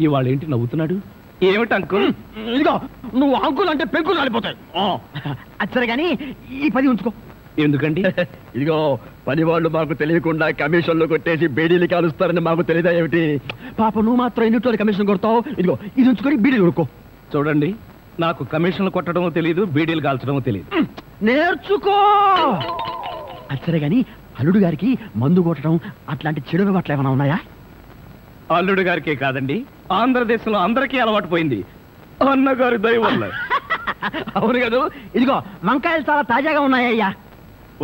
ఇవాళ ఏంటి నవ్వుతున్నాడు? ఏమిటి అంకుల్? ఇదిగో నువ్వు అంకుల్ అంటే పెంకులు రాలిపోతాయి. అచ్చరే కానీ ఈ 10 ఉంచుకో. ఎందుకండి? ఇదిగో పని వాళ్ళు మాకు తెలియకుండా కమిషన్లు కొట్టేసి బేడీలు కాలుస్తారని మాకు తెలియదా ఏమిటి? పాప నువ్వు మాత్రం ఎన్నింటి కమిషన్ కొడతావు. ఇదిగో ఇది ఉంచుకొని బీడీలు కొనుక్కో. చూడండి, నాకు కమిషన్లు కొట్టడమో తెలియదు, బీడీలు కాల్చడమో తెలియదు. నేర్చుకో. అచ్చరే గాని అల్లుడు గారికి మందు కొట్టడం అట్లాంటి చెడు అలవాట్లు ఏమైనా ఉన్నాయా? అల్లుడు గారికే కాదండి, ఆంధ్రదేశంలో అందరికీ అలవాటు పోయింది అన్నగారి దయ వల్ల. అవును కదా. ఇదిగో వంకాయలు చాలా తాజాగా ఉన్నాయ్యా.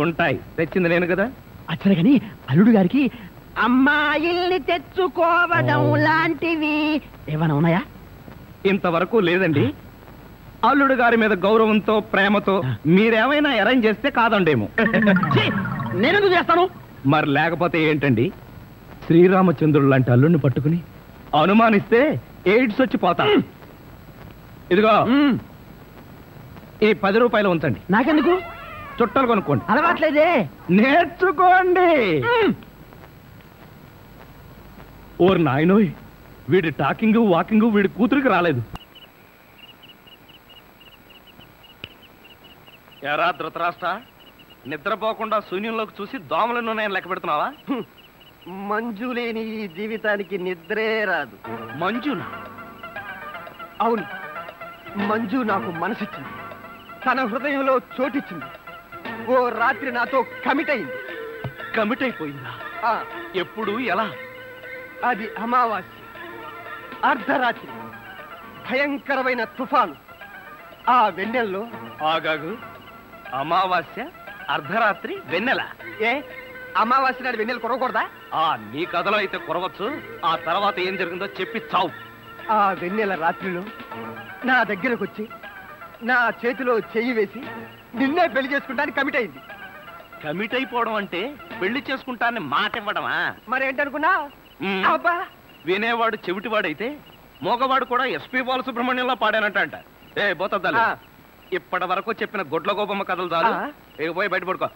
ఉంటాయి, తెచ్చింది నేను కదా. అచ్చరే గాని అల్లుడు గారికి అమ్మాయిల్ని తెచ్చుకోవడం లాంటివి ఏమైనా ఉన్నాయా? ఇంతవరకు లేదండి. అల్లుడు గారి మీద గౌరవంతో ప్రేమతో మీరేమైనా అరేంజ్ చేస్తే కాదండేమో. నేనెందుకు చేస్తాను? మరి లేకపోతే ఏంటండి? శ్రీరామచంద్రుడు లాంటి అల్లుడిని పట్టుకుని అనుమానిస్తే ఎయిడ్స్ వచ్చి పోతా. ఇదిగో ఈ 10 రూపాయలు ఉంచండి. నాకెందుకు? చుట్టలు కొనుక్కోండి. అలవాట్లేదే. నేర్చుకోండి. ఓర్ నాయనోయ్, వీడి టాకింగ్ వాకింగ్ వీడి కూతురికి రాలేదు. ఎరా ధృతరాష్ట్ర, నిద్రపోకుండా శూన్యంలోకి చూసి దోమలను నేను లెక్క పెడుతున్నావా? మంజు లేని ఈ జీవితానికి నిద్రే రాదు. మంజునా? అవును, మంజు నాకు మనసిచ్చింది, తన హృదయంలో చోటిచ్చింది. ఓ రాత్రి నాతో కమిట్ అయింది. కమిట్ అయిపోయిందా? ఎప్పుడు, ఎలా? అది అమావాస్య, అర్ధరాత్రి, భయంకరమైన తుఫాను. ఆ వెన్నెల్లో ఆగాగు. అమావాస్య, అర్ధరాత్రి, వెన్నెల. ఏ అమావాస్య నాడు వెన్నెల కురవకూడదా? నీ కథలో అయితే కురవచ్చు. ఆ తర్వాత ఏం జరిగిందో చెప్పి చావు. ఆ వెన్నెల రాత్రిలో నా దగ్గరకు వచ్చి నా చేతిలో చెయ్యి వేసి నిన్నే పెళ్లి చేసుకుంటానికి కమిట్ అయింది. కమిట్ అయిపోవడం అంటే పెళ్లి చేసుకుంటానని మాట ఇవ్వడమా? మరేంటనుకున్నా? అబ్బా, వినేవాడు చెవిటివాడైతే మోగవాడు కూడా ఎస్పీ బాలసుబ్రహ్మణ్యంలో పాడానంట. ఏ బోతద్దాలు, ఇప్పటి వరకు చెప్పిన గొడ్ల గోపమ్మ కథలు చాలు. పోయి బయట పడుకో.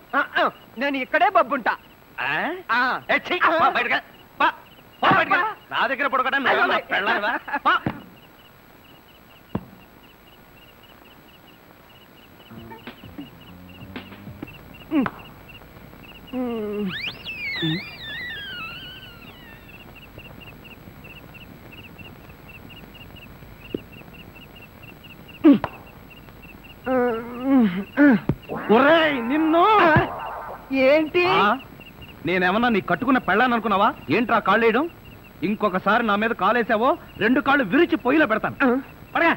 నేను ఇక్కడే బబ్బుంటా. నా దగ్గర పడుకోవడం పెళ్ళావా? నిన్ను ఏంటి? నేనేమన్నా నీ కట్టుకున్న పెళ్ళాను అనుకున్నావా? ఏంట్రా కాళ్ళేయడం? ఇంకొకసారి నా మీద కాలేసావో 2 కాళ్ళు విరిచి పొయ్యిలో పెడతాను. పడగా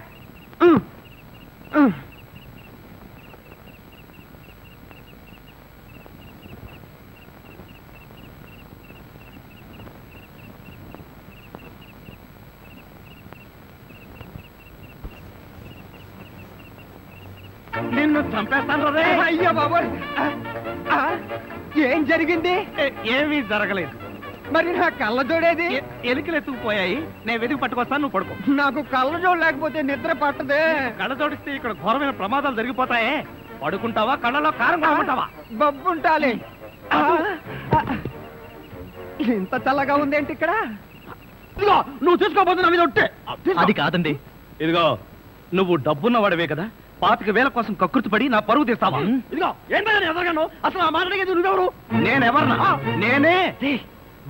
నిన్ను చంపేస్తాను రే. అయ్యా బాబోయ్, ఏం జరిగింది? ఏమీ జరగలేదు. మరి నా కళ్ళజోడేది? ఎలికలు ఎత్తుకుపోయాయి. నేను వెతికి పట్టుకొస్తాను, నువ్వు పడుకో. నాకు కళ్ళజోడు లేకపోతే నిద్ర పట్టదే. కళ్ళజోడిస్తే ఇక్కడ ఘోరమైన ప్రమాదాలు జరిగిపోతాయే. పడుకుంటావా, కళ్ళలో కారం కాకుంటావా? బబ్బుంటాలి. ఇంత చల్లగా ఉందేంటి ఇక్కడ? ఇదిగో నువ్వు తీసుకోబోతు నా మీద ఉంటే. అది కాదండి. ఇదిగో నువ్వు డబ్బున్న వాడివే కదా, 25,000 కోసం కకృతి పడి నా పరువు తీస్తావా? ఇదిగో ఏంటని ఎదగను. అసలు ఆ మాటకి నువ్వెవరు? నేనెవరన్నా? నేనే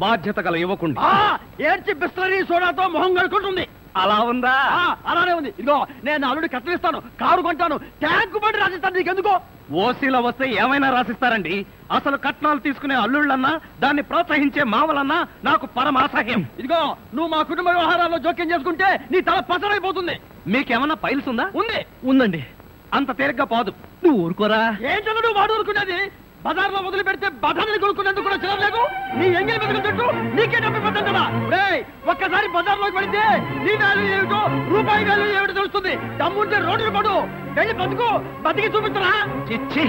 బాధ్యత గల యువకుండి. ఏడ్చి బిస్లరీ సోడాతో మొహం కడుకుంటుంది. అలా ఉందా? అలానే ఉంది. ఇదిగో నేను అల్లుడి కట్టలిస్తాను, కారు కొంటాను, ట్యాంకు బండి రాసిస్తాను. నీకెందుకో? ఓసీలో వస్తే ఏమైనా రాసిస్తారండి. అసలు కట్నాలు తీసుకునే అల్లుళ్ళన్నా, దాన్ని ప్రోత్సహించే మామలన్నా నాకు పరమ అసహ్యం. ఇదిగో నువ్వు మా కుటుంబ వ్యవహారాల్లో జోక్యం చేసుకుంటే నీ తల పసరైపోతుంది. మీకేమన్నా పైల్స్ ఉందా? ఉంది. ఉందండి. అంత తేలిగ్గా పోదు. నువ్వు ఊరుకోరా. ఏంటన్నా నువ్వు వాడు ఊరుకునేది? బజార్లో వదిలి పెడితే బఠానీలు కొనుక్కునేందుకు కూడా చిరలేదు. నీ ఎంగిలి బతుకుల చుట్టూ నీకే డబ్బు పెట్టాను కదా. ఒక్కసారి బజార్లోకి పడితే నీ వాల్యూ ఏమిటో, రూపాయి వాల్యూ ఏమిటో తెలుస్తుంది. దమ్ముంటే రోడ్డు పడు, వెళ్ళి బతుకు, బతికి చూపిస్తున్నా. చిచ్చి,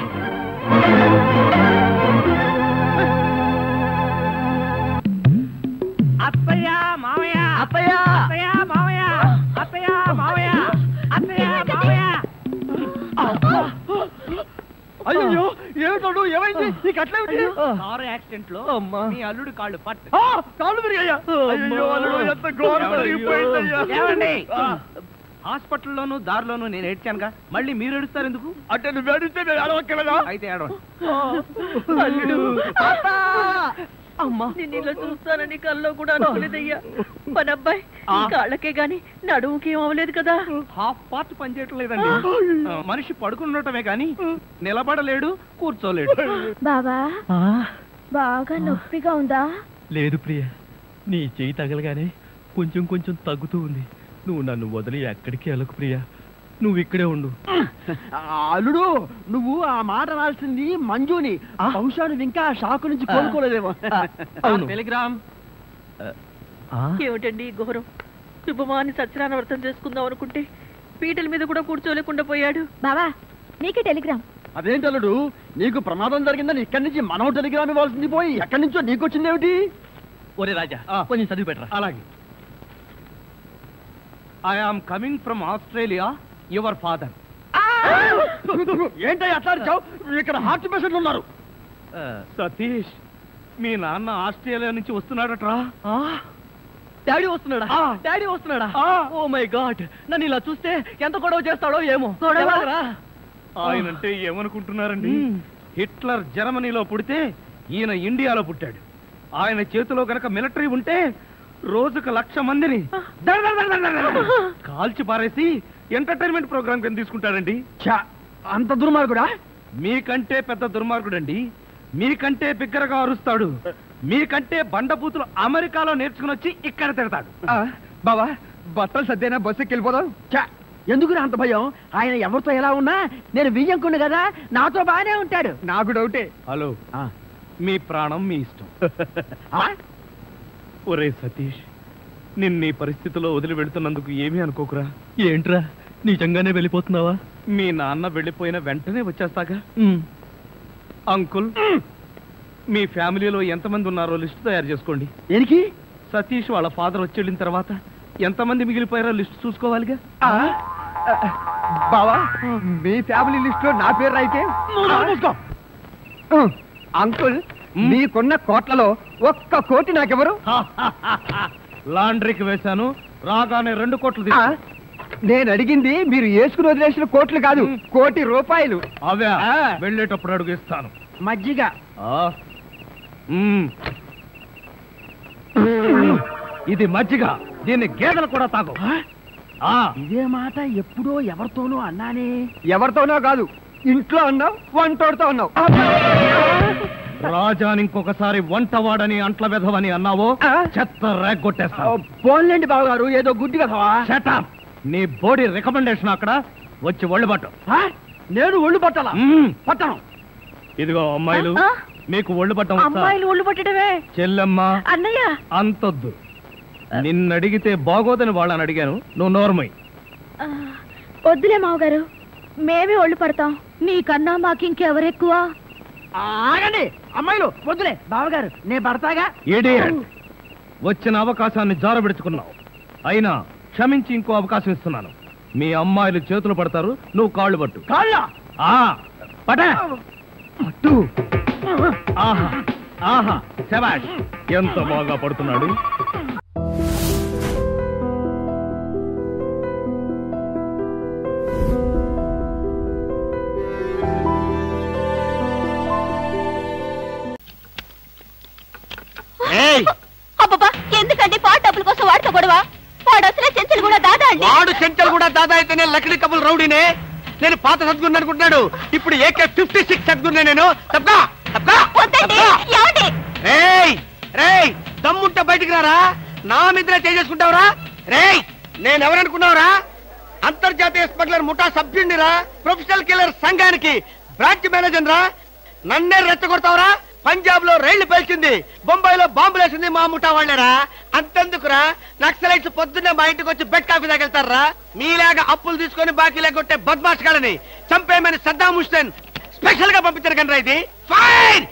అత్తయ్య మావయ్య, అత్తయ్య అత్తయ్య మావయ్య, అత్తయ్య మావయ్య, అత్తయ్య మావయ్య. అయ్యో ఏమిటో ఏమైంది ఏమైంది నీకు అట్లా కారు యాక్సిడెంట్ లో మీ అల్లుడు కాళ్ళు పట్టు కాళ్ళు తిరిగాయ్యా ఎంత ఘోరం జరిగిపోయిందయ్యా. ఏమండి? హాస్పిటల్లోనూ దారిలోనూ నేను ఏడ్చానుగా, మళ్ళీ మీరు ఏడుస్తారు ఎందుకు? అంటే నువ్వు ఏడిస్తే నేను ఏడవక్కలేదా? అయితే ఏడవ. అమ్మా నేను ఇలా చూస్తానని కల్లో కూడా అనుకోలేదయ్యా. మన అబ్బాయి కాళ్ళకే గాని నడుముకి ఏం అవ్వలేదు కదా. హాఫ్ పార్ట్ పనిచేయట్లేదండి. మనిషి పడుకుండటమే కానీ నిలబడలేడు, కూర్చోలేడు. బావా బాగా నొప్పిగా ఉందా? లేదు ప్రియ, నీ చెయ్యి తగలగానే కొంచెం కొంచెం తగ్గుతూ ఉంది. నువ్వు నన్ను వదిలి ఎక్కడికి వెళ్ళకు ప్రియా, నువ్వు ఇక్కడే ఉండు. అల్లుడు నువ్వు ఆ మాట రాల్సింది మంజుని. బహుశా నువ్వు ఇంకా షాకు నుంచి కోలుకోలేదేమో. టెలిగ్రామ్. ఏమిటండి ఘోరం? శుభమాని సత్యనారాయణ వ్రతం చేసుకుందాం అనుకుంటే పీటల మీద కూడా కూర్చోలేకుండా పోయాడు. బావా నీకే టెలిగ్రామ్. అదేంటి అల్లుడు, నీకు ప్రమాదం జరిగిందని ఇక్కడి నుంచి మనం టెలిగ్రామ్ ఇవ్వాల్సింది పోయి ఎక్కడి నుంచో నీకు వచ్చింది ఏమిటి? ఒరే రాజా కొంచెం చదివి పెట్టరా. అలాగే. I am coming from Australia, your father. ఏంటో అట్లా అరిచావు? ఇక్కడ హార్ట్ పేషెంట్లు ఉన్నారు. సతీష్, మీ నాన్న ఆస్ట్రేలియా నుంచి వస్తున్నాడట్రా. డాడీ వస్తున్నాడా? డాడీ వస్తున్నాడా? ఓ మై గాడ్, నన్ను ఇలా చూస్తే ఎంత గొడవ చేస్తాడో ఏమో. ఆయనంటే ఏమనుకుంటున్నారండి? హిట్లర్ జర్మనీలో పుడితే ఈయన ఇండియాలో పుట్టాడు. ఆయన చేతిలో గనక మిలిటరీ ఉంటే రోజుకు 1,00,000 మందిని కాల్చి పారేసి ఎంటర్టైన్మెంట్ ప్రోగ్రామ్ కింద తీసుకుంటాడండి. అంత దుర్మార్గుడా? మీకంటే పెద్ద దుర్మార్గుడండి. మీకంటే బిగ్గరగా అరుస్తాడు. మీకంటే బండబూతులు అమెరికాలో నేర్చుకుని వచ్చి ఇక్కడ తిడతాడు. బావా బట్టలు సర్దేనా బస్సుకి వెళ్ళిపోదాం. ఎందుకు అంత భయం? ఆయన ఎవరితో ఎలా ఉన్నా నేను వియ్యంకుండు కదా, నాతో బాగానే ఉంటాడు. నాకు డౌటే. హలో, మీ ప్రాణం మీ ఇష్టం. ఒరే సతీష్, నిన్న పరిస్థితిలో వదిలి వెళుతున్నందుకు ఏమీ అనుకోకురా. ఏంట్రా నిజంగానే వెళ్ళిపోతున్నావా? మీ నాన్న వెళ్ళిపోయిన వెంటనే వచ్చేస్తాగా. అంకుల్, మీ ఫ్యామిలీలో ఎంతమంది ఉన్నారో లిస్ట్ తయారు చేసుకోండి. దేనికి? సతీష్ వాళ్ళ ఫాదర్ వచ్చి వెళ్ళిన తర్వాత ఎంతమంది మిగిలిపోయారో లిస్ట్ చూసుకోవాలిగా. బావా మీ ఫ్యామిలీ లిస్ట్ లో నా పేరు అయితే అంకుల్ మీకున్న కోట్లలో 1 కోటి నాకెవరు? లాండ్రీకి వేశాను, రాగానే 2 కోట్లు తీసు. నేను అడిగింది మీరు వేసుకుని వదిలేసిన కోట్లు కాదు, 1 కోటి రూపాయలు. అవే వెళ్ళేటప్పుడు అడుగు ఇస్తాను. మజ్జిగ. ఇది మజ్జిగ, దీన్ని గేదెలు కూడా తాగు. ఇదే మాట ఎప్పుడో ఎవరితోనో అన్నానే. ఎవరితోనో కాదు, ఇంట్లో అన్నావు, వంటోడుతో అన్నావు. రాజాని ఇంకొకసారి వంటవాడని అంట్ల వెధవని అన్నావో చెత్త రేగొట్టేస్తావు. పోన్లేండి బావగారు, ఏదో గుడ్డి కదవా. షటప్. నీ బోడీ రికమెండేషన్ అక్కడ వచ్చి ఒళ్ళు పట్టు. నేను ఒళ్ళు పట్టాలా? పట్టను. ఇదిగో అమ్మాయిలు, మీకు ఒళ్ళు పట్టం. అమ్మాయిలు ఒళ్ళు పట్టడమే. చెల్లెమ్మ అన్నయ్య అంతొద్దు. నిన్నడిగితే బాగోదని వాళ్ళని అడిగాను, నువ్వు నోర్మై. వద్దులే మావగారు, మేమే ఒళ్ళు పడతాం. నీకన్నా మాకింకెవరెక్కువ? ఆగండి అమ్మాయిలు, వద్దులే బావగారు, నేను పడతాగా. ఇడియట్. వచ్చిన అవకాశాన్ని జారబెడుచుకున్నావు. అయినా క్షమించి ఇంకో అవకాశం ఇస్తున్నాను. మీ అమ్మాయిలు చేతులు పడతారు, నువ్వు కాళ్ళు పట్టు. కాళ్ళ పట్టు. ఆహా ఆహా, శభాష్, ఎంత బాగా పడుతున్నాడు. అబ్బబ్బా, ఎందుకండి పాట డబ్బుల కోసం వాడితో గొడవ? వాడు అసలే చెంచలు కూడా దాదా అండి. వాడు చెంచలు కూడా దాదా అయితేనే లక్డీ కబుల్ రౌడీనే. నేను పాత సద్గురు అనుకుంటున్నాడు, ఇప్పుడు AK-56 సద్గురునే నేను. దమ్ముంటే బయటికి రారా, నా మీద చేసుకుంటావురా. రేయ్, నేను ఎవరనుకున్నావురా? అంతర్జాతీయ స్మగ్లర్ ముఠా సభ్యుడిరా, ప్రొఫెషనల్ కిల్లర్ సంఘానికి బ్రాంచ్ మేనేజర్ రా. నన్నే రెచ్చగొడతావురా? పంజాబ్ లో రైళ్లు పేల్చింది, బొంబాయిలో బాంబులు వేసింది మా ముఠా వాళ్ళరా. అంతెందుకురా, నక్సలైట్స్ పొద్దున్నే మా ఇంటికి వచ్చి బెడ్ కాఫీ తాగెళ్తారా. మీలాగా అప్పులు తీసుకొని బాకీ లేకొట్టే బద్మాష్ గాలని చంపేయమని సద్దాం హుస్సేన్ స్పెషల్ గా పంపించారు కనరా. ఇది ఫైన్.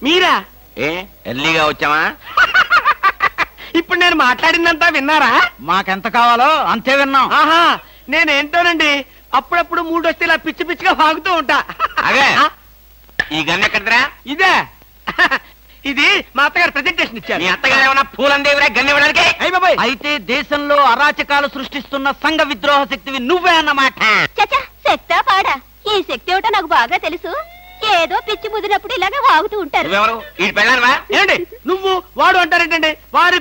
మీరా? ఎర్లీగా వచ్చామా? ఇప్పుడు నేను మాట్లాడిందంతా విన్నారా? మాకెంత కావాలో అంతే విన్నాం. ఆహా, నేనేంటోనండి అప్పుడప్పుడు మూడు వస్తే ఇలా పిచ్చి పిచ్చిగా వాగుతూ ఉంటా. అదే ఈ గన్ ఎక్కడరా? ఇదే ఇది మా అత్తగారు ప్రెజెంటేషన్ ఇచ్చారు. మీ అత్తగారు ఏమన్నా పూలందేవిరా గన్ ఇవ్వడానికి? అయ్య బాబాయ్, అయితే దేశంలో అరాచకాలు సృష్టిస్తున్న సంఘ విద్రోహ శక్తివి నువ్వే అన్నమాట. చచ్చా, శక్తా పాడా? ఈ శక్తి ఏమిటో నాకు బాగా తెలుసు. ఏదో పిచ్చి ముదిరినప్పుడు ఇలాగే వాగుతూ ఉంటారు. నువ్వెవరు? ఈ పెళ్ళానువా? ఏంటి నువ్వు వాడు అంటారేంటండి? వారి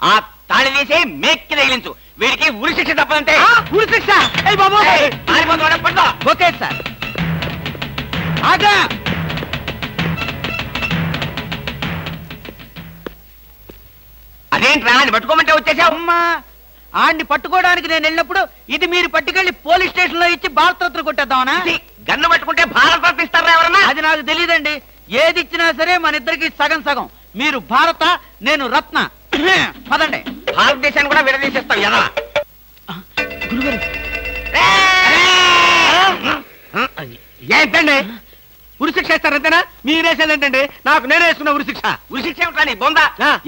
ఆ తాళి తీసి మేక్కి తగిలించు. వీడికి ఉరి శిక్ష తప్పదంటే. ఉరి శిక్ష? అయ్య బాబు, పట్టుకో. Okay sir. ఆగా, అదేంట్రా అని పట్టుకోమంటే వచ్చేసావు? అమ్మా, ఆడిని పట్టుకోవడానికి నేను వెళ్ళినప్పుడు ఇది మీరు పట్టుకెళ్లి పోలీస్ స్టేషన్ లో ఇచ్చి భారతరత్న కొట్టేద్దామనా? గన్ను పట్టుకుంటే భారత ఇస్తారా ఎవరన్నా? అది నాకు తెలియదండి. ఏది ఇచ్చినా సరే మన ఇద్దరికి సగం సగం. మీరు భారత, నేను రత్న. పదండి. భారతదేశాన్ని కూడా విడదీసేస్తావు ఎదవా. ఏంటండి ఉరిశిక్ష ఇస్తారంతేనా? మీరేసేదేంటండి? నాకు నేనే వేసుకున్న ఉరిశిక్ష. ఉరిశిక్ష ఏమిట్రా నీ బొందా?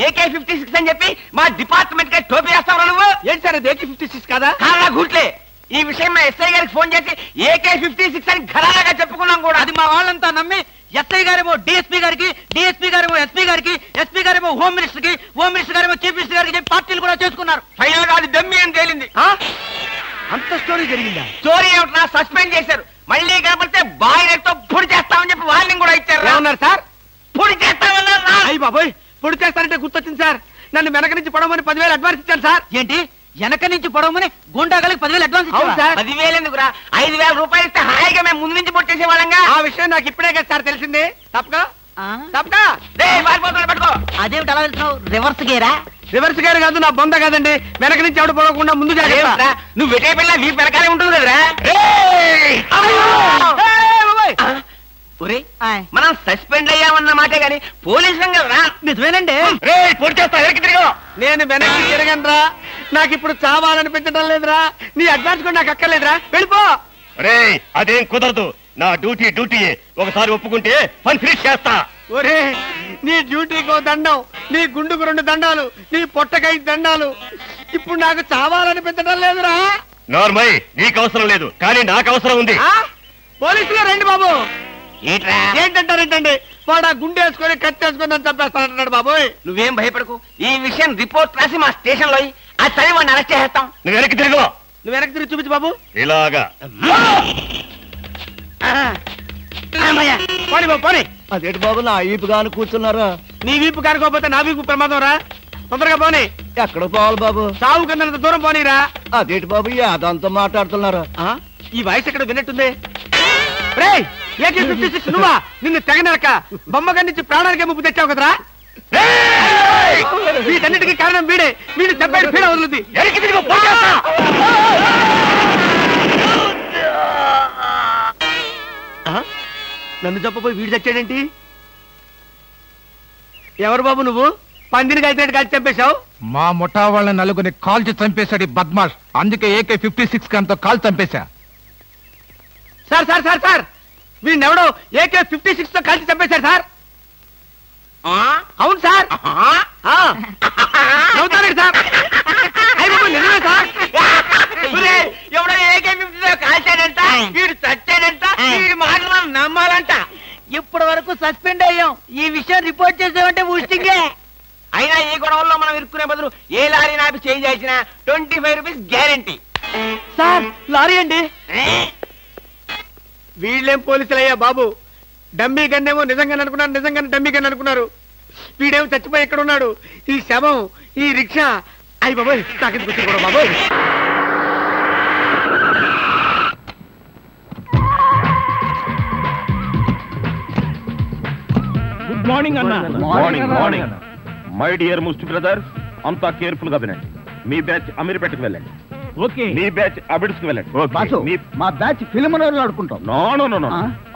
AK-56 అని చెప్పి మా డిపార్ట్మెంట్ కి టోపీ వేస్తావు నువ్వు. ఏంటి సార్ అది? AK-56 కాదా? కాదా గుట్లే. ఈ విషయం మా ఎస్ఐ గారికి ఫోన్ చేసి AK-56 అని ఘరాగా చెప్పుకున్నాం కూడా. అది మా వాళ్ళంతా నమ్మి ఎస్ఐ గారేమో డిఎస్పీ గారికి, డిఎస్పీ గారేమో ఎస్పీ గారికి, ఎస్పీ గారేమో హోమ్ మినిస్టర్ కి, హోమ్ మినిస్టర్ గారేమో చీఫ్ మినిస్టర్ గారికి చెప్పి పార్టీలు కూడా చేసుకున్నారు. ఫైనల్ గా అది దమ్మి అని తేలింది. అంత స్టోరీ జరిగిందా? స్టోరీ ఏమిట్రా? సస్పెండ్ చేశారు. మళ్ళీ కనపడితే బాయిలతో పొడి చేస్తామని చెప్పి వార్నింగ్ కూడా ఇచ్చారు. ఏమన్నారు సార్? పొడి చేస్తామన్నారు. అయ్యి బాబోయ్, పొడి చేస్తారంటే గుర్తొచ్చింది సార్. నన్ను వెనక నుంచి పొడవమని 10,000 అడ్వాన్స్ ఇచ్చాను సార్. ఏంటి? వెనక నుంచి పొడవమని గుండాగలకి 10,000 అడ్వాన్స్ ఇచ్చాను సార్. 10,000 ఎందుకురా? 5,000 రూపాయలు ఇస్తే హాయిగా మేము ముందు నుంచి పొట్టేసే వాళ్ళంగా. ఆ విషయం నాకు ఇప్పుడే కదా సార్ తెలిసింది. తప్పగా తప్పగా పట్టుకో. అదేమిటి అలా వెళ్తున్నావు? రివర్స్ గేరా? రివర్స్ గేర్ కాదు, నా బొంద కాదండి. వెనక నుంచి ఎవడు పొడవకుండా ముందు జాగ్రత్త. నువ్వు వెటే పిల్ల వీపు వెనకాలే ఉంటుంది కదరా. మనం సస్పెండ్ అయ్యామన్న మాటే గాని పోలీసు రా. నిజమేనండి. పొడి చేస్తా. వెనక్కి తిరిగి. నేను వెనక్కి తిరగనరా. నాకు ఇప్పుడు చావాలనిపించడం లేదురా. నీ అడ్వాన్స్ కూడా నాకు అక్కర్లేదురా. వెళ్ళిపో. అదేం కుదరదు. నా డ్యూటీ ఒకసారి ఒప్పుకుంటే పని ఫినిష్ చేస్తా. ఒరే, నీ డ్యూటీకో దండం, నీ గుండుకు 2 దండాలు, నీ పొట్టకై దండాలు. ఇప్పుడు నాకు చావాలనిపించడం లేదురా. నార్మల్, నీకు అవసరం లేదు కానీ నాకు అవసరం ఉంది. పోలీసులు రండి బాబు. ఏంట్రా? ఏంటంటారేంటండి? వాడు ఆ గుండె వేసుకొని కత్తి వేసుకొని నన్ను చంపేస్తానంటున్నాడు బాబోయ్. నువ్వేం భయపడకు. ఈ విషయం రిపోర్ట్ రాసి మా స్టేషన్ లో ఆ చదివి వాడిని అరెస్ట్ చేస్తాం. నువ్వు వెనక్కి తిరుగు. నువ్వు వెనక్కి తిరిగి చూపించు బాబు. ఇలాగా పోనీ బాబు, పోనీ. అదేంటి బాబు నా వీపు కాని కూర్చున్నారా? నీ వీపు కానుకోకపోతే నా వీపు ప్రమాదం రా. తొందరగా పోనీ. ఎక్కడ పోవాలి బాబు? సాగు కన్నంత దూరం పోనీరా. అదేంటి బాబు అదంతా మాట్లాడుతున్నారా? ఈ వాయిస్ ఎక్కడ విన్నట్టుంది. రేయ్, AK-56 నువ్వా? నిన్ను తెగనరక బొమ్మగారి నుంచి ప్రాణానికే ముప్పు తెచ్చావు కదరా. వీటన్నిటికీ కారణం వీడే. వీడు చెప్పాడు పీడ వదులుద్ది. నన్ను చెప్పబోయి వీడు చచ్చాడేంటి? ఎవరు బాబు నువ్వు? పందిని కలిసినట్టు కలిసి చంపేశావు. మా ముఠా వాళ్ళని నలుగురిని కాల్చి చంపేశాడు బద్మాష్. అందుకే AK-56 గన్తో కాల్ చంపేశా. సార్ సార్ సార్ సార్, వీడినెవడో AK-56 తో కలిసి చంపేశారు సార్. అవును సార్. అవుతానండి సార్. నిజమే సార్. ఎవడో AK-56 కాల్చాడంట, వీడు చచ్చాడంట, వీడి మాటలు నమ్మాలంట. ఇప్పటి వరకు సస్పెండ్ అయ్యాం. ఈ విషయం రిపోర్ట్ చేసామంటే ఊస్టింగే. అయినా ఈ గొడవల్లో మనం ఇరుక్కునే బదులు ఏ లారీ నాపి చేంజ్ చేసినా 25 రూపీస్ గ్యారెంటీ. సార్, లారీ అండి. వీళ్ళేం పోలీసులయ్యా బాబు. డమ్మీ గన్నేమో నిజంగానే అనుకున్నారు, నిజంగానే డమ్మీ గన్ అనుకున్నారు. వీడేమో చచ్చిపోయి ఎక్కడ ఉన్నాడు? ఈ శవం, ఈ రిక్షా. అయ్యి బాబోయ్, నాకెందుకు వచ్చింది కూడా బాబోయ్. గుడ్ మార్నింగ్ అన్న. మార్నింగ్. మై డియర్ ముస్టి బ్రదర్, అంతా కేర్ఫుల్ గా వినండి. మీ బ్యాచ్ అమీర్పేటకు వెళ్ళండి. ఓకే. మీ బ్యాచ్ అబిడ్స్ కి వెళ్ళండి. మా బ్యాచ్ ఫిల్మ్ ఆడుకుంటాం. నో,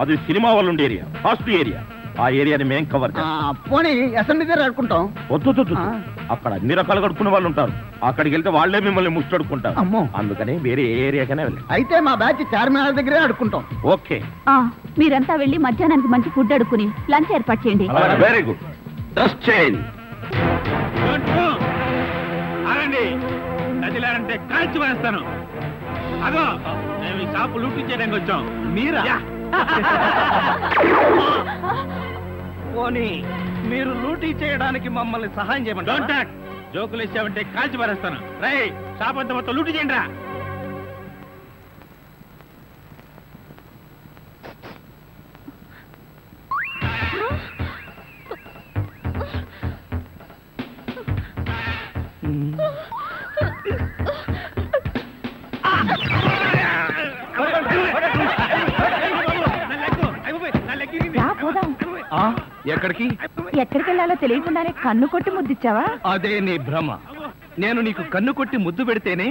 అది సినిమా వాళ్ళు ఉండే ఏరియా, ఫాస్ట్ ఏరియా. ఆ ఏరియాని మేం కవర్ చేస్తాం. పోనీ అసెంబ్లీ దగ్గర ఆడుకుంటాం. వద్దు, అక్కడ అన్ని రకాలుగా అడుక్కునే వాళ్ళు ఉంటారు. అక్కడికి వెళ్తే వాళ్ళే మిమ్మల్ని ముష్టడుకుంటారు. అమ్మో. అందుకని వేరే ఏరియాకనే వెళ్ళండి. అయితే మా బ్యాచ్ చార్మినార్ దగ్గరే ఆడుకుంటాం. ఓకే. మీరంతా వెళ్ళి మధ్యాహ్నానికి మంచి ఫుడ్ అడుక్కుని లంచ్ ఏర్పాటు చేయండి. Very good. Dress change. ఆగండి, నదిలారంటే కాల్చి వేస్తాను. అదో మేము ఈ షాపు లూటీ చేయడానికి వచ్చాం. మీరా? పోనీ మీరు లూటీ చేయడానికి మమ్మల్ని సహాయం చేయమంటారా? జోకులు ఇచ్చావంటే కాల్చి పారేస్తాను. రై, షాప్ అంతా మొత్తం లూటీ చేయండి రా. ఎక్కడికి? ఎక్కడికి వెళ్ళాలో తెలియకుండానే కన్ను కొట్టి ముద్దిచ్చావా? అదే నీ భ్రమ. నేను నీకు కన్ను కొట్టి ముద్దు పెడితేనే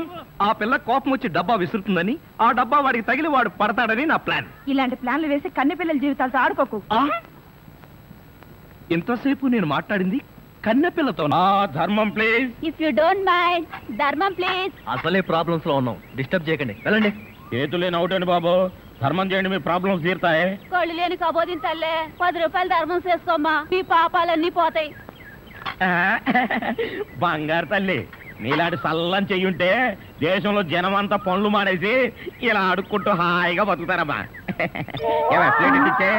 ఆ పిల్ల కోపం వచ్చి డబ్బా విసురుతుందని, ఆ డబ్బా వాడికి తగిలి వాడు పడతాడని నా ప్లాన్. ఇలాంటి ప్లాన్లు వేసి కన్నె పిల్లల జీవితాలతో ఆడుకోకు. ఇంతసేపు నేను మాట్లాడింది కన్నెపిల్లతో. ధర్మం please. If you don't mind, ధర్మం ప్లీజ్. అసలే ప్రాబ్లమ్స్ లో ఉన్నాం, డిస్టర్బ్ చేయకండి, వెళ్ళండి. చేతులేని అవుటండి బాబు, ధర్మం చేయండి, మీ ప్రాబ్లమ్స్ తీరుతాయి. కోళ్ళు లేని కబోదిన తల్లే 10 రూపాయలు ధర్మం చేసుకోమ్మా, మీ పాపాలన్నీ పోతాయి. బంగారు తల్లి, నీలాంటి సల్లం చెయ్యుంటే దేశంలో జనం అంతా పనులు మానేసి ఇలా అడుక్కుంటూ హాయిగా బతుకుతారమ్మా. ప్లేట్ ఇచ్చే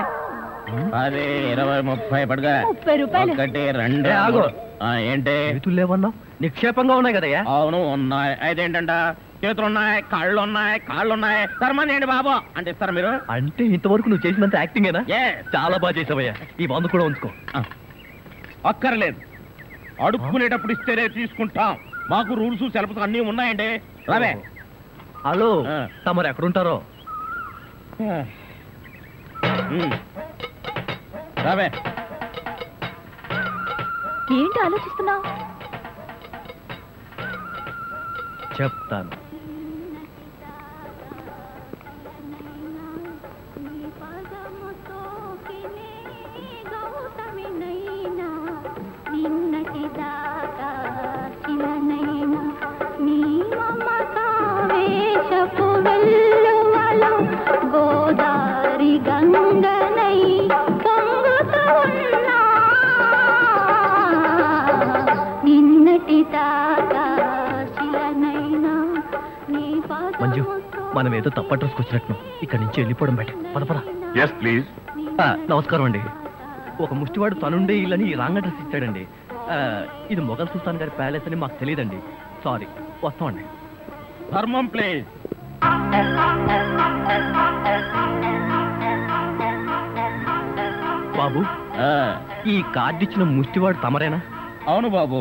10, 20, 30 పడుగా. 30 రూపాయలు. 1, 2. ఆగు. ఏంటి చేతులు లేవన్నావు? నిక్షేపంగా ఉన్నాయి కదయ్యా. అవును ఉన్నాయి. అయితేంటంట, చేతులున్నాయి, కాళ్ళున్నాయి, కాళ్ళున్నాయి, ధర్మం చేయండి బాబు అంటే ఇస్తారా మీరు? అంటే ఇంతవరకు నువ్వు చేసినంత యాక్టింగేనా? చాలా బాగా చేసావయ్యా. ఈ మందు కూడా ఉంచుకో. అక్కర్లేదు, అడుక్కునేటప్పుడు ఇస్తేనే తీసుకుంటాం. మాకు రూల్స్ సెలబ్స్ అన్నీ ఉన్నాయండి. రావే. హలో, తమరు ఎక్కడుంటారో? రావే. ఏంటి ఆలోచిస్తున్నావు? చెప్తాను. గోదారి గంగనై నిన్నటి మంజు, మనం ఏదో తప్ప అడ్రస్కి వచ్చినట్టు ఇక్కడి నుంచి వెళ్ళిపోవడం బయట. పద. Yes please. నమస్కారం అండి. ఒక ముష్టివాడు తనుండే ఇల్లని రాంగ్ అడ్రస్ ఇచ్చాడండి. ఇది మొఘల్ సుల్తాన్ గారి ప్యాలెస్ అని మాకు తెలియదండి. సారీ, వస్తామండి. ధర్మం ప్లీజ్. బాబు, ఈ కార్డు ఇచ్చిన ముష్టివాడు తమరేనా? అవును బాబు.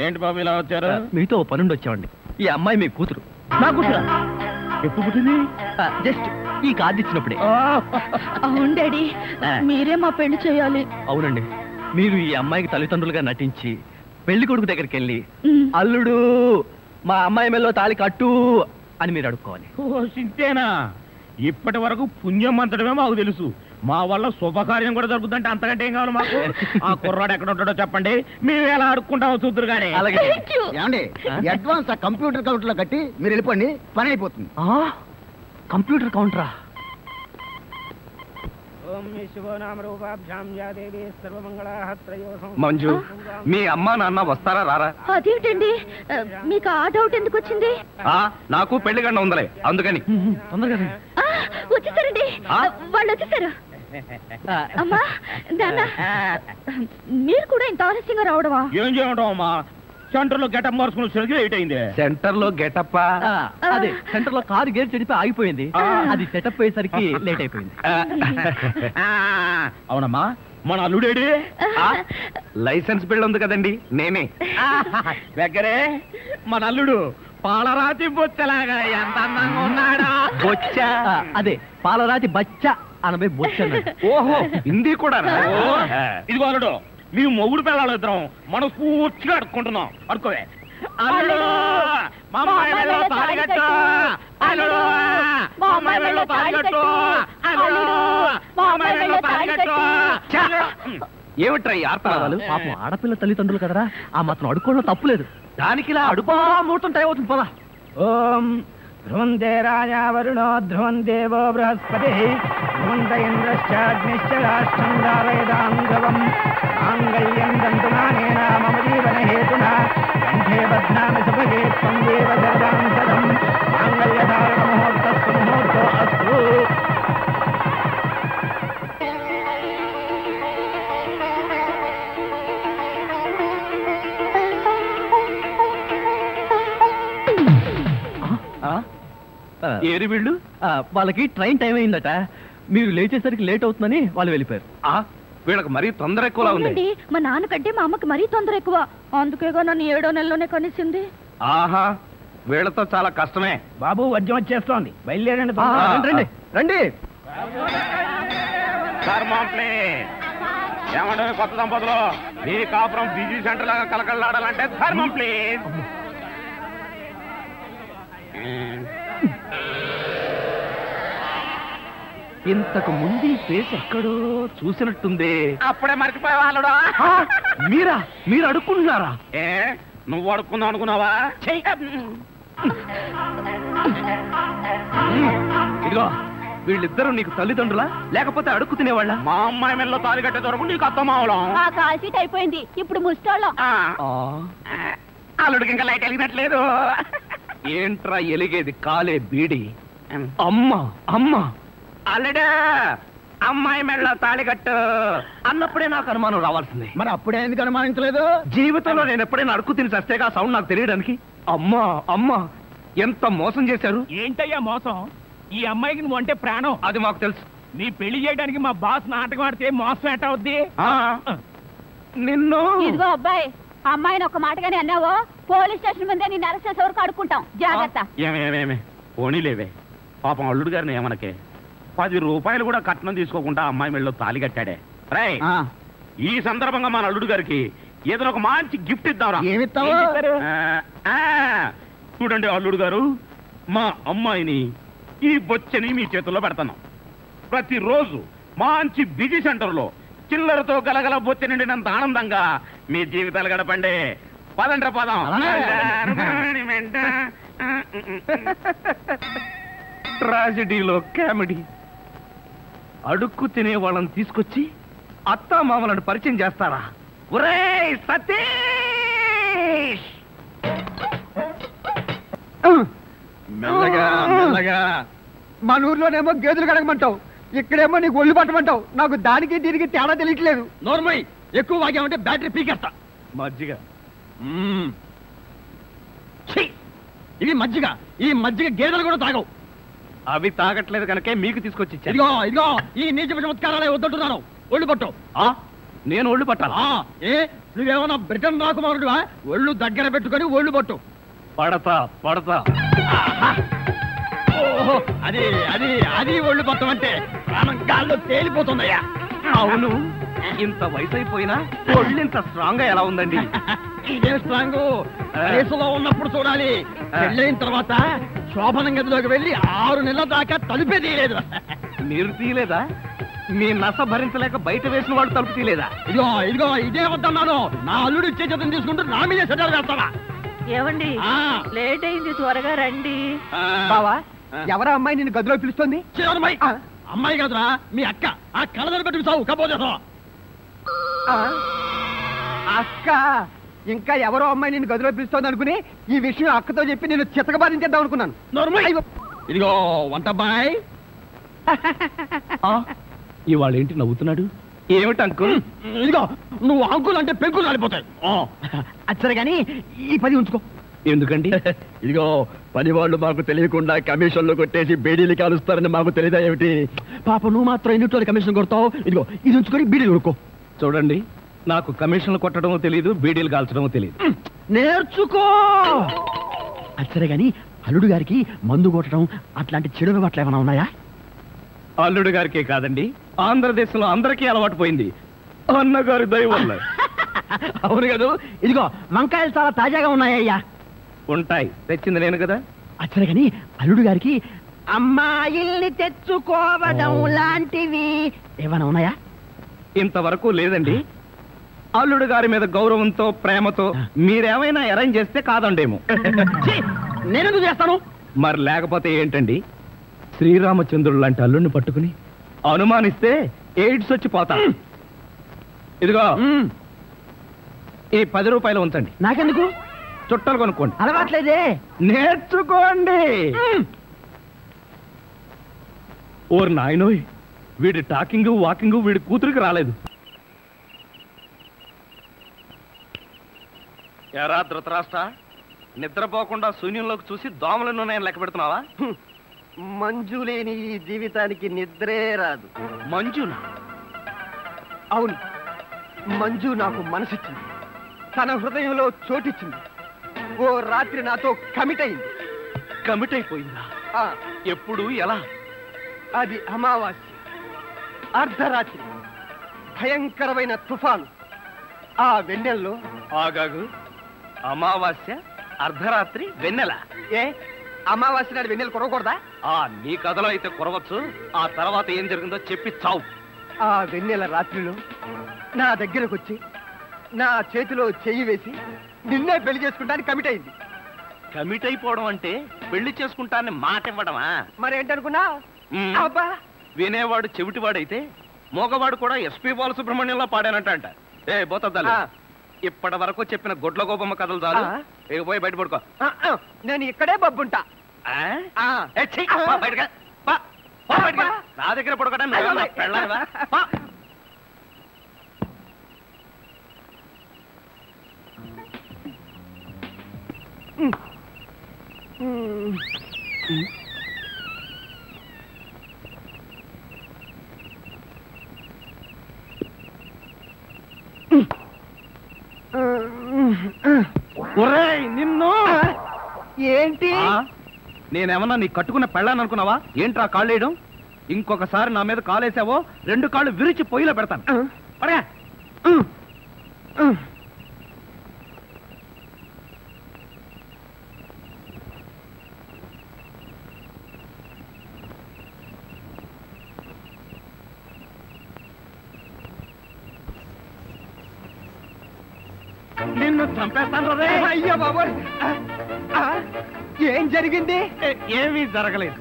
ఏంటి బాబు ఇలా వచ్చారు? మీతో ఓ పనుండి వచ్చామండి. ఈ అమ్మాయి మీ కూతురు. నా కూతురా? ఎప్పుడు పుట్టింది? జస్ట్ ఈ కార్డు ఇచ్చినప్పుడే. అవును డాడీ, మీరే మా పెళ్లి చేయాలి. అవునండి, మీరు ఈ అమ్మాయికి తల్లిదండ్రులుగా నటించి పెళ్లి కొడుకు దగ్గరికి వెళ్ళి అల్లుడు మా అమ్మాయి మెల్లో తాళి కట్టు అని మీరు అడుక్కోవాలి. సింతేనా? ఇప్పటి వరకు పుణ్యం అంతటమే మాకు తెలుసు. మా వల్ల శుభకార్యం కూడా జరుగుతుందంటే అంతకంటే ఏం కావాలి మాకు? ఆ కుర్రాడు ఎక్కడ ఉంటాడో చెప్పండి, మేము ఎలా అడుక్కుంటామో చూద్దరు కానీ. ఏమండి, అడ్వాన్స్ ఆ కంప్యూటర్ కౌంటర్ లో కట్టి మీరు వెళ్ళిపోండి, పని అయిపోతుంది. కంప్యూటర్ కౌంటరా? మంజు, మీ అమ్మా నాన్న వస్తారా రారా? అదేంటండి, మీకు ఆ డౌట్ ఎందుకు వచ్చింది? నాకు పెళ్లి గంట ఉందలే, అందుకని. తొందరగా వచ్చేసారండి, వాళ్ళు వచ్చేసారు. అమ్మా నాన్న, మీరు కూడా ఇంత ఆలస్యంగా రావడమా? ఏం చేయడం అమ్మా, సెంటర్ లో గెటప్ మార్చుకుని సరిగ్గా లేట్ అయింది. సెంటర్ లో గెటప్? అదే, సెంటర్ లో కారు గేర్ చెడిపి ఆగిపోయింది. అది సెటప్ అయ్యేసరికి లేట్ అయిపోయింది. అవునమ్మా, మన అల్లుడేడి? లైసెన్స్ బిల్ ఉంది కదండి, నేనే. దగ్గరే మన అల్లుడు పాలరాతి బొచ్చలాగా ఎంత అందంగా ఉన్నాడా? బొచ్చా? అదే, పాలరాతి బచ్చ అనబై బొచ్చ. ఓహో, హిందీ కూడా. ఇదిగో అల్లుడు, మేము మొగుడు పిల్లలు ఇద్దరం మనం పూర్తిగా అడుక్కుంటున్నాం. అడుకోవే. అల్లుడు, మా అమ్మాయి మెడలో తాళి కట్టు. అల్లుడు, మా అమ్మాయి మెడలో తాళి కట్టు. అల్లుడు, మా అమ్మాయి మెడలో తాళి కట్టు. ఏమిట్రా ఈ ఆర్తనాదాలు? పాపం ఆడపిల్ల తల్లిదండ్రులు కదరా, ఆ మాత్రం అడుక్కోవడం తప్పులేదు. దానికి ఇలా అడుపా ముహూర్తం టైం అవుతుంది. పదా. ఓం ధ్రువంతే రాజా వరుణో ధ్రువం దేవో బృహస్పతి ధ్రువంత ఇంద్రశ్చాగ్నిశ్చ రాష్ట్రం ధారయదాం ధ్రువం మాంగళ్యం దంతునానేన మమ జీవన హేతునా కంఠే బధ్నామి సుభగే త్వం దేవ శరదాం శతం మాంగళ్యధారణ ముహూర్తస్సు ముహూర్తో అస్తు. ఏరి వీళ్ళు వాళ్ళకి ట్రైన్ టైం అయిందట, మీరు లేచేసరికి లేట్ అవుతుందని వాళ్ళు వెళ్ళిపోయారు. వీళ్ళకి మరీ తొందర ఎక్కువలా ఉంది. మా నాన్నకంటే మా అమ్మకి మరీ తొందర ఎక్కువ, అందుకేగా నన్ను 7వ నెలలోనే కనిసింది. ఆహా, వీళ్ళతో చాలా కష్టమే. బాబు వద్యం వచ్చేస్తోంది, బయలుదేరండి. రండి రండి. ఏమంటే కొత్త దంపతులు, మీ కాపురం బిజీ సెంటర్ లాగా కలకలాడాలంటే ధర్మం ప్లీజ్. ఇంతకు ముందు ఈ ఫేస్ ఎక్కడో చూసినట్టుంది. అప్పుడే మర్చిపోయే వాళ్ళుడా. మీరా? మీరు అడుక్కుంటున్నారా? నువ్వు అడుక్కుందాం అనుకున్నావా? ఇదిగో, వీళ్ళిద్దరూ నీకు తల్లిదండ్రులా లేకపోతే అడుక్కు తినేవాళ్ళ? మా అమ్మాయి మెల్లో తాలి కట్టే దొరకు నీకు అత్తమావడం. ఆ కాల్ సీట్ అయిపోయింది, ఇప్పుడు ముస్టోళ్ళం. అల్లుడికి ఇంకా లైట్ వెలిగినట్లేదు. ఏంట్రా ఎలిగేది? కాలే బీడి. అమ్మా అమ్మా, అల్లుడు అమ్మాయి మెళ్ళ తాళి కట్టు అన్నప్పుడే నాకు అనుమానం రావాల్సింది. మరి అప్పుడే ఎందుకు అనుమానించలేదు? జీవితంలో నేను ఎప్పుడైనా అడుక్కు తిని చస్తేగా సౌండ్ నాకు తెలియడానికి. అమ్మా అమ్మా, ఎంత మోసం చేశారు. ఏంటయ్యా మోసం? ఈ అమ్మాయికి నువ్వు అంటే ప్రాణం, అది మాకు తెలుసు. నీ పెళ్లి చేయడానికి మా బాస్ నాటకం ఆడితే మోసం ఎట్ట అవుద్ది? నిన్ను ఇదిగో అబ్బాయి, అమ్మాయిని ఒక మాటగానే అన్నావో పోలీస్ స్టేషన్ ముందే నిన్ను అరెస్ట్ చేసే వరకు అడుక్కుంటాం, జాగ్రత్త. ఏమేమేమే పోనీలేవే, పాపం అల్లుడు గారిని ఏమనకే. 10 రూపాయలు కూడా కట్నం తీసుకోకుండా అమ్మాయి మెళ్ళలో తాళి కట్టాడే. రై, ఈ సందర్భంగా మన అల్లుడు గారికి ఏదైనా ఒక మంచి గిఫ్ట్ ఇద్దాం. ఏమిస్తావు? చూడండి అల్లుడు గారు, మా అమ్మాయిని ఈ బొచ్చని మీ చేతుల్లో పెడతాను. ప్రతిరోజు మంచి బిజీ సెంటర్లో చిల్లరతో గలగల బొచ్చ నిండినంత ఆనందంగా మీ జీవితాలు గడపండి. పదండ్ర పదం. ట్రాజడీలో కామెడీ. అడుక్కు తినే వాళ్ళని తీసుకొచ్చి అత్తా మామలను పరిచయం చేస్తారా? ఒరేయ్ సతీష్! మెల్లగా మెల్లగా. మన ఊర్లోనేమో గేదెలు కడగమంటావు, ఇక్కడేమో నీకు ఒళ్ళు పట్టమంటావు. నాకు దానికి దీనికి తేడా తెలియట్లేదు. నోర్మై, ఎక్కువ వాగామంటే బ్యాటరీ పీకేస్తా. మజ్జిగ. ఇవి మజ్జిగ, ఈ మజ్జిగ గేదెలు కూడా తాగవు. అవి తాగట్లేదు కనుకే మీకు తీసుకొచ్చి ఇచ్చాను. ఇదిగో ఇదిగో, ఈ నీచ చమత్కారాలే వద్దంటున్నాను. ఒళ్ళు పట్టు. నేను ఒళ్ళు పట్టాలా? ఏ నువ్వేమన్నా బ్రిటన్ రాకుమారుడువా? ఒళ్ళు దగ్గర పెట్టుకొని ఒళ్ళు పట్టు. పడతా పడతా. ఓహో, అది అది అది ఒళ్ళు పట్టం అంటే ప్రాణం గాల్లో తేలిపోతుందయ్యా. అవును, ఇంత వయసు అయిపోయినా ఒళ్ళు ఇంత స్ట్రాంగ్ గా ఎలా ఉందండి? ఇదే స్ట్రాంగ్ వయసులో ఉన్నప్పుడు చూడాలి. పెళ్ళైన తర్వాత శోభనం గదిలోకి వెళ్ళి 6 నెలల దాకా తలుపే తీయలేదు. మీరు తీయలేదా? మీ నస భరించలేక బయట వేసిన వాడు తలుపు తీయలేదా? ఇదిగో ఇదిగో, ఇదే వద్దన్నాను. నా అల్లుడు ఇచ్చే చేతం తీసుకుంటూ నా మీదే సెటల్ వేస్తావా? ఏమండి, లేట్ అయింది, త్వరగా రండి. బావా, ఎవరా అమ్మాయి నిన్ను గదిలో పిలుస్తుంది? అమ్మాయి కాదురా, మీ అక్క. ఆ కళ్ళదర పెట్టుకు చావు కపోతేసావా? అక్క ఇంకా ఎవరో అమ్మాయి నిన్ను గదిలో పిలుస్తోంది అనుకుని ఈ విషయం అక్కతో చెప్పి నేను చితకబాధించేద్దాం అనుకున్నాను. ఇదిగో వంటబ్బాయ్. ఇవాళ ఏంటి నవ్వుతున్నాడు? ఏమిటి అంకుల్? ఇదిగో, నువ్వు అంకుల్ అంటే పెంకులు రాలిపోతాయి. అచ్చరే గాని ఈ 10 ఉంచుకో. ఎందుకండి? ఇదిగో, పని వాళ్ళు మాకు తెలియకుండా కమిషన్లు కొట్టేసి బీడీలు కాలుస్తారని మాకు తెలియదా ఏమిటి? పాప నువ్వు మాత్రం ఎన్నిట్లో కమిషన్ కొడతావు. ఇదిగో, ఇది ఉంచుకొని బీడీలు కొనుక్కో. చూడండి, నాకు కమిషన్లు కొట్టడమో తెలియదు, బీడీలు కాల్చడమో తెలియదు. నేర్చుకో. అచ్చరే గాని అల్లుడు గారికి మందు కొట్టడం అట్లాంటి చెడు అలవాట్లు ఏమైనా ఉన్నాయా? అల్లుడు గారికే కాదండి, ఆంధ్రదేశంలో అందరికీ అలవాటు పోయింది. అన్నగారి దయ వల్ల. అవును కదా. ఇదిగో, వంకాయలు చాలా తాజాగా ఉన్నాయ్యా. ఉంటాయి, తెచ్చింది నేను కదా. అచ్చరే గాని అల్లుడు గారికి అమ్మాయిల్ని తెచ్చుకోవడం లాంటివి ఏమైనా ఉన్నాయా? ఇంతవరకు లేదండి. అల్లుడు గారి మీద గౌరవంతో ప్రేమతో మీరేమైనా అరేంజ్ చేస్తే కాదండేమో. నేనెందుకు చేస్తాను? మరి లేకపోతే ఏంటండి? శ్రీరామచంద్రుడు లాంటి అల్లుడిని పట్టుకుని అనుమానిస్తే ఎయిడ్స్ వచ్చి పోతా. ఇదిగో ఈ 10 రూపాయలు ఉంచండి. నాకెందుకు? చుట్టాలు కొనుక్కోండి. అలవాట్లేదే. నేర్చుకోండి. ఓర్ నాయనోయ్, వీడి టాకింగ్ వాకింగ్ వీడి కూతురికి రాలేదు. ఎరా ధృతరాష్ట్ర, నిద్రపోకుండా శూన్యంలోకి చూసి దోమలను నేను లెక్క పెడుతున్నావా? మంజు లేని ఈ జీవితానికి నిద్రే రాదు. మంజునా? అవును, మంజు నాకు మనసిచ్చింది, తన హృదయంలో చోటిచ్చింది. ఓ రాత్రి నాతో కమిట్ అయింది. కమిట్ అయిపోయిందా? ఎప్పుడు, ఎలా? అది అమావాస్య, అర్ధరాత్రి, భయంకరమైన తుఫాను. ఆ వెన్నెల్లో ఆగాగు. అమావాస్య, అర్ధరాత్రి, వెన్నెల. ఏ అమావాస్య నాడు వెన్నెలు కురవకూడదా? నీ కథలో అయితే కురవచ్చు. ఆ తర్వాత ఏం జరిగిందో చెప్పి చావు. ఆ వెన్నెల రాత్రిలో నా దగ్గరకు వచ్చి నా చేతిలో చెయ్యి వేసి నిన్నే పెళ్లి చేసుకుంటానికి కమిట్ అయింది. కమిట్ అయిపోవడం అంటే పెళ్లి చేసుకుంటానని మాట ఇవ్వడమా? మరేంటనుకున్నా? అబ్బా, వినేవాడు చెవిటివాడైతే మోగవాడు కూడా ఎస్పీ బాలసుబ్రహ్మణ్యంలో పాడానంట. ఏ బోతద్దాలు, ఇప్పటి వరకు చెప్పిన గొడ్ల గోపమ్మ కథలు చాలు. పోయి బయట పడుకో. నేను ఇక్కడే బబ్బుంటా. నా దగ్గర పడుకోవడం పెళ్ళావా? నిన్ను ఏంటి? నేనేమన్నా నీ కట్టుకున్న పెళ్ళాను అనుకున్నావా? ఏంట్రా కాళ్ళేయడం? ఇంకొకసారి నా మీద కాలేసావో 2 కాళ్ళు విరిచి పొయ్యిలో పెడతాను. పడగా. నిన్ను చంపేస్తాను రే. అయ్యా బాబోయ్, ఏం జరిగింది? ఏమీ జరగలేదు.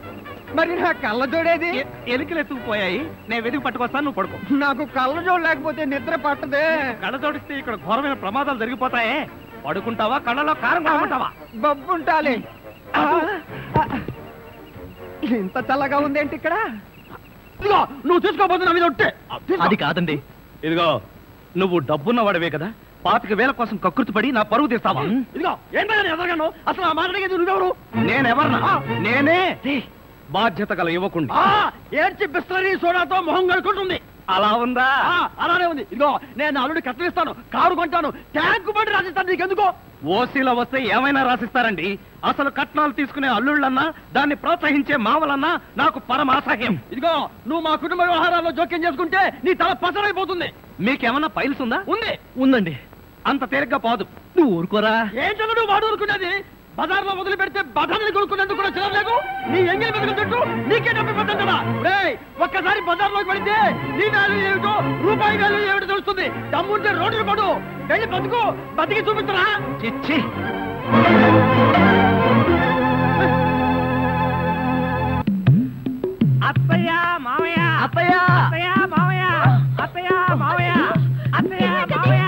మరి నా కళ్ళజోడేది? ఎలికలు ఎత్తుకుపోయాయి. నేను వెతికి పట్టుకొస్తాను, నువ్వు పడుకో. నాకు కళ్ళజోడు లేకపోతే నిద్ర పట్టదే. కళ్ళజోడిస్తే ఇక్కడ ఘోరమైన ప్రమాదాలు జరిగిపోతాయే. పడుకుంటావా, కళ్ళలో కారం కొనుక్కుంటావా? బబ్బుంటాలి. ఇంత చల్లగా ఉందేంటి ఇక్కడ? నువ్వు తీసుకోబోతున్నా మీద ఉంటే అది కాదండి. ఇదిగో, నువ్వు డబ్బున్న వాడివే కదా, 25,000 కోసం కకృతి పడి నా పరువు తీస్తావా? ఇదిగో ఏంటో ఎదగను. అసలు ఆ మాట్లాడేది నువ్వెవరు? నేనెవరన్నా? నేనే బాధ్యత గల యువకుండా. ఏడ్చి బిస్లరీ సోడాతో మొహం కడుకుంటుంది. అలా ఉందా? అలానే ఉంది. ఇదిగో, నేను అల్లుడి కట్టలిస్తాను, కారు కొంటాను, ట్యాంకు బండి రాసిస్తాను. నీకెందుకో? ఓసీలో వస్తే ఏమైనా రాసిస్తారండి. అసలు కట్నాలు తీసుకునే అల్లుళ్ళన్నా, దాన్ని ప్రోత్సహించే మామలన్నా నాకు పరమాసహ్యం. ఇదిగో, నువ్వు మా కుటుంబ వ్యవహారాల్లో జోక్యం చేసుకుంటే నీ తల పసరైపోతుంది. మీకేమన్నా పైల్స్ ఉందా? ఉంది. ఉందండి. అంత తేలిగ్గా పోదు. నువ్వు ఊరుకోరా. ఏంటన్నా నువ్వు వాడు ఊరుకునేది? బజార్లో వదిలి పెడితే బఠానీలు కొనుక్కునేందుకు కూడా చిరలేదు. నీ ఎంగిలి బతుకుల చుట్టూ నీకే డబ్బు పడ్డా. ఒక్కసారి బజార్లోకి పడితే నీ వాల్యూ ఏమిటో, రూపాయి వాల్యూ ఏమిటో తెలుస్తుంది. దమ్ముంటే రోడ్డు పడు, వెళ్ళి బతుకు, బతికి చూపించరా. చిచ్చి, అత్తయ్య మావయ్య, అత్తయ్య, అత్తయ్య మావయ్య, అత్తయ్య మావయ్య, అత్తయ్య మావయ్య.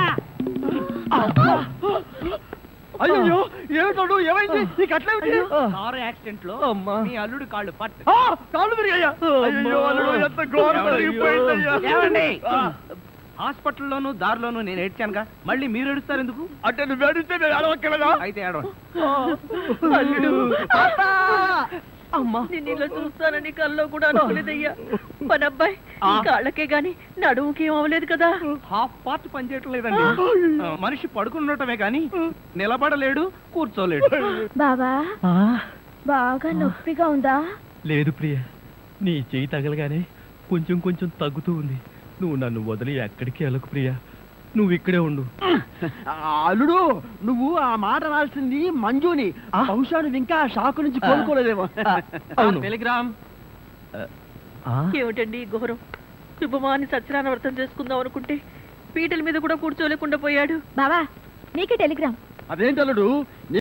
అయ్యో ఏమిటో, ఏమైంది? నీకు అట్లేమిటి? కారు యాక్సిడెంట్ లో మీ అల్లుడు కాళ్ళు పట్టు. కాళ్ళు తిరిగాయ్యా? అయ్యో అల్లుడు, ఎంత ఘోరం జరిగిపోయిందయ్యా. ఏమండి? హాస్పిటల్లోనూ దారిలోనూ నేను ఏడ్చానుగా, మళ్ళీ మీరు ఏడుస్తారు ఎందుకు? అంటే నువ్వు ఏడిస్తే నేను ఏడవక్కలేదా? అయితే ఏడవండి. అల్లుడు, అమ్మా, నేను ఇలా చూస్తానని కల్లో కూడా అనుకోలేదయ్యా. మన అబ్బాయి కాళ్ళకే గాని నడుముకి ఏం అవ్వలేదు కదా? హాఫ్ పార్ట్ పనిచేయట్లేదండి. మనిషి పడుకుండటమే కానీ నిలబడలేడు, కూర్చోలేడు. బాబా, బాగా నొప్పిగా ఉందా? లేదు ప్రియ, నీ చెయ్యి తగలగానే కొంచెం కొంచెం తగ్గుతూ ఉంది. నువ్వు నన్ను వదిలి ఎక్కడికి వెళ్ళకు ప్రియ, నువ్వు ఇక్కడే ఉండు. అల్లుడు, నువ్వు ఆ మాట రాల్సింది మంజుని. బహుశా నువ్వు ఇంకా షాకు నుంచి కోలుకోలేదేమో. టెలిగ్రామ్. ఏమిటండి ఈ ఘోరం? శుభమాని సత్యనారాయణ వ్రతం చేసుకుందాం అనుకుంటే పీటల మీద కూడా కూర్చోలేకుండా పోయాడు. బావా, నీకే టెలిగ్రామ్. అదేంటి అల్లుడు?